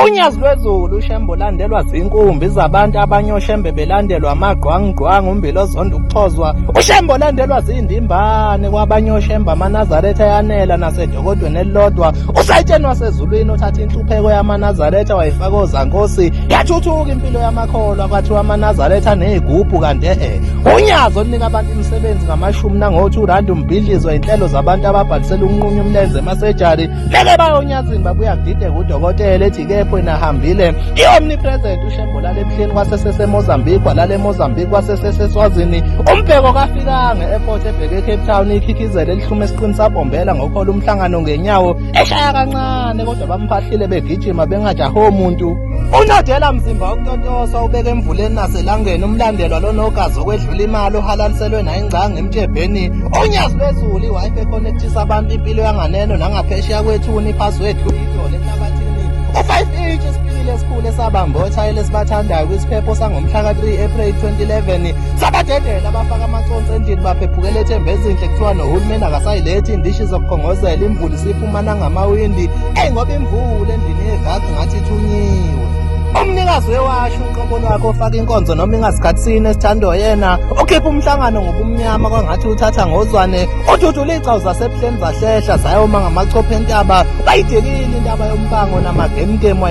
Unyazi lwezulu uShembe ulandelwa zinkumbi zabantu abanyoshembe belandelwa amagqwangqwanga umbilozondo ukuxhozwa. uShembe ulandelwa zindimbane kwabanyoshembe amaNazaretha ayanela nasedokodweni elilodwa. Usayitsheni wasezulwini uthatha inhlupheko yamaNazaretha wayifaka ozankosi yathuthuka impilo yamakholwa kwathiwa amaNazaretha nezigubhu kanti unyazi olunika abantu imisebenzi ngama-R2 umbhidlizo inhlelo zabantu ababhalisela ukunqunya umlenze emasejari leke bayonyazini babuya kudideka udokotela ethi kepho inahambile i-omnipresent uShembe lale ebuhleni kwaseseseMozambique walala eMozambique waseseseswazini umbheko kafikanga e-airport ebheke eCape Town ikhikhizele elihlume esiqini sabombela ngokhola umhlangano ngenyawo eshaya kancane kodwa bamphahlile begijima bengajahe umuntu. UNadela Mzimba wokutotosa ubeke emvuleni naselangeni umlandelwa lonogazi okwedlula imali ohalaliselwe nayingcanga emtshebheni. Unyazi lwezulu iWi-Fi econnectisa abantu impilo yanganeno nangaphesheya kwethuni iphasword idole ehlabathini. U5 inch isipilile esikhulu esabamba othayela esibathandayo kwisiphepho sangomhla ka-3 April 2011 sabadedela abafaka amaconsi endlini baphephukela ethemba ezinhle kuthiwa nohulumeni akasayilethi indishi zokukhongozela imvula isiphuma nangamawindi ngoba imvula endlini yegadi ngathi ithunyiwe. Umnikazi wewasho uqobo lwakhe ofaka inkonzo noma ingasikhathini esithandwa yena ukhipha umhlangano ngobumnyama kwangathi uthatha ngozwane ududula iy'cawu zasebuhleni zahlehla zayoma ngamachopho entaba bayidekile intaba yombango namagemgemu